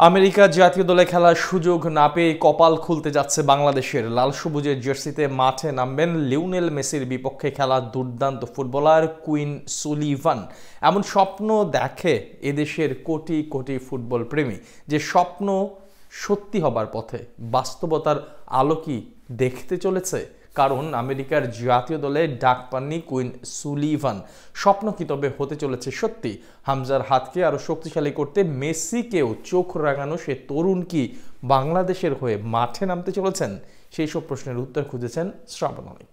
America জাতীয় দলে খেলার সুযোগ না পেয়ে কপাল খুলতে যাচ্ছে বাংলাদেশের। লাল সবুজের জার্সিতে মাঠে নামবেন লিওনেল মেসির বিপক্ষে খেলা দুর্দান্ত ফুটবলার কুইন সুলিভান। এমন স্বপ্ন দেখে এদেশের কোটি কোটি ফুটবল প্রেমী, যে স্বপ্ন সত্যি হবার পথে। বাস্তবতার আলো কি দেখতে চলেছে? কারণ আমেরিকার জাতীয় দলে ডাক পাননি কুইন সুলিভান। স্বপ্ন কি তবে হতে চলেছে সত্যি? হামজার হাতকে আরো শক্তিশালী করতে মেসিকেও চোখ রাঙানো সে তরুণ কি বাংলাদেশের হয়ে মাঠে নামতে চলেছেন? সেই সব প্রশ্নের উত্তর খুঁজেছেন শ্রাবণ অনেক।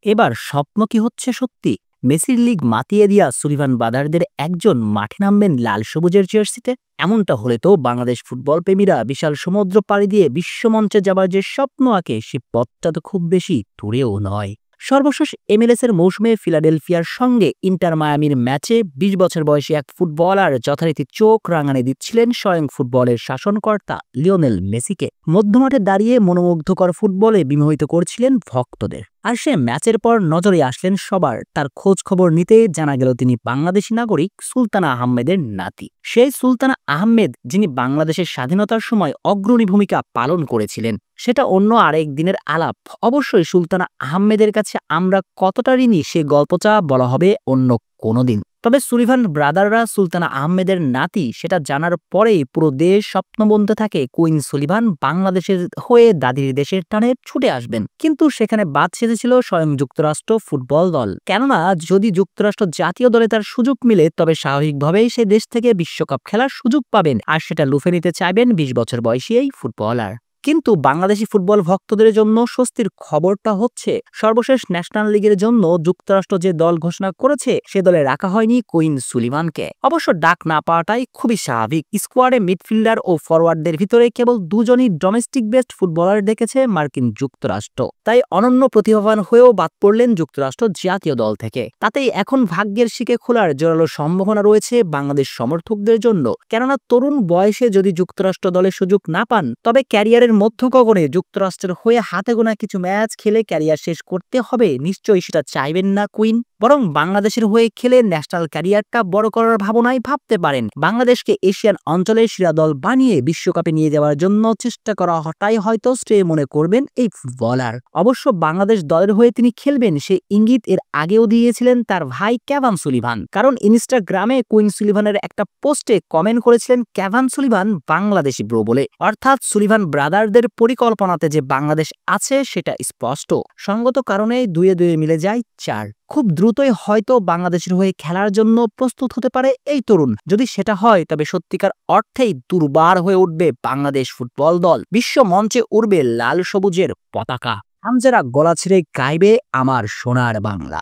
এবার স্বপ্ন কি হচ্ছে সত্যি? মেসির লিগ মাতিয়ে দিয়া সুলিভান ব্রাদারদের একজন মাঠে নামবেন লাল সবুজের জার্সিতে। এমনটা হলে তো বাংলাদেশ ফুটবল প্রেমীরা বিশাল সমুদ্র পাড়ি দিয়ে বিশ্বমঞ্চে যাবার যে স্বপ্ন আঁকে, সে পথটা তো খুব বেশি দূরেও নয়। সর্বশেষ MLS এর মৌসুমে ফিলাডেলফিয়ার সঙ্গে ইন্টার মায়ামির ম্যাচে ২০ বছর বয়সী এক ফুটবলার যথারীতি চোখ রাঙানি দিচ্ছিলেন স্বয়ং ফুটবলের শাসনকর্তা লিওনেল মেসিকে। মধ্যমাঠে দাঁড়িয়ে মনোমুগ্ধকর ফুটবলে বিমোহিত করছিলেন ভক্তদের। আর সে ম্যাচের পর নজরে আসলেন সবার। তার খোঁজ খবর নিতে জানা গেল তিনি বাংলাদেশি নাগরিক সুলতানা আহমেদের নাতি। সেই সুলতানা আহমেদ, যিনি বাংলাদেশের স্বাধীনতার সময় অগ্রণী ভূমিকা পালন করেছিলেন, সেটা অন্য আরেক দিনের আলাপ। অবশ্যই সুলতানা আহমেদের কাছে আমরা কতটা ঋণী, সে গল্পটা বলা হবে অন্য কোনো দিন। তবে সুলিভান ব্রাদাররা সুলতানা আহমেদের নাতি, সেটা জানার পরেই পুরো দেশ স্বপ্ন বুনতে থাকে কুইন সুলিভান বাংলাদেশের হয়ে দাদির দেশের টানে ছুটে আসবেন। কিন্তু সেখানে বাদ সেধেছিল স্বয়ং যুক্তরাষ্ট্র ফুটবল দল। কেননা যদি যুক্তরাষ্ট্র জাতীয় দলে তার সুযোগ মিলে, তবে স্বাভাবিকভাবেই সে দেশ থেকে বিশ্বকাপ খেলার সুযোগ পাবেন, আর সেটা লুফে নিতে চাইবেন ২০ বছর বয়সী এই ফুটবলার। কিন্তু বাংলাদেশি ফুটবল ভক্তদের জন্য স্বস্তির খবরটা হচ্ছে, সর্বশেষ ন্যাশনাল লিগের জন্য যুক্তরাষ্ট্র যে দল ঘোষণা করেছে, সে দলে রাখা হয়নি কুইন সুলিভানকে। অবশ্য ডাক না পাওয়াটাই খুবই স্বাভাবিক। স্কোয়াডে মিডফিল্ডার ও ফরওয়ার্ডদের ভিতরে কেবল দুজনই ডোমেস্টিক বেস্ট ফুটবলার দেখেছে মার্কিন যুক্তরাষ্ট্র। তাই অনন্য প্রতিভাবান হয়েও বাদ পড়লেন যুক্তরাষ্ট্র জাতীয় দল থেকে। তাতেই এখন ভাগ্যের শিকে খোলার জোরালো সম্ভাবনা রয়েছে বাংলাদেশ সমর্থকদের জন্য। কেননা তরুণ বয়সে যদি যুক্তরাষ্ট্র দলে সুযোগ না পান, তবে ক্যারিয়ারের মধ্যগগনে যুক্তরাষ্ট্রের হয়ে হাতে গোনা কিছু ম্যাচ খেলে ক্যারিয়ার শেষ করতে হবে, নিশ্চয়ই সেটা চাইবেন না কুইন। বরং বাংলাদেশের হয়ে খেলে ন্যাশনাল ক্যারিয়ারটা বড় করার ভাবনায় ভাবতে পারেন। বাংলাদেশকে এশিয়ান অঞ্চলের সেরা দল বানিয়ে বিশ্বকাপে নিয়ে যাওয়ার জন্য চেষ্টা করাটাই হয়তো শ্রেয় মনে করবেন এই ফুটবলার। অবশ্য বাংলাদেশ দলের হয়ে তিনি খেলবেন, সে ইঙ্গিত এর আগেও দিয়েছিলেন তার ভাই ক্যাভান সুলিভান। কারণ ইনস্টাগ্রামে কুইন সুলিভানের একটা পোস্টে কমেন্ট করেছিলেন ক্যাভান সুলিভান বাংলাদেশি ব্রো বলে। অর্থাৎ সুলিভান ব্রাদারদের পরিকল্পনাতে যে বাংলাদেশ আছে সেটা স্পষ্ট। সঙ্গত কারণে দুয়ে দুয়ে মিলে যায় ৪। খুব দ্রুতই হয়তো বাংলাদেশের হয়ে খেলার জন্য প্রস্তুত হতে পারে এই তরুণ। যদি সেটা হয়, তবে সত্যিকার অর্থেই দুর্বার হয়ে উঠবে বাংলাদেশ ফুটবল দল। বিশ্ব মঞ্চে উড়বে লাল সবুজের পতাকা। হামজারা গলা ছেড়ে গাইবে আমার সোনার বাংলা।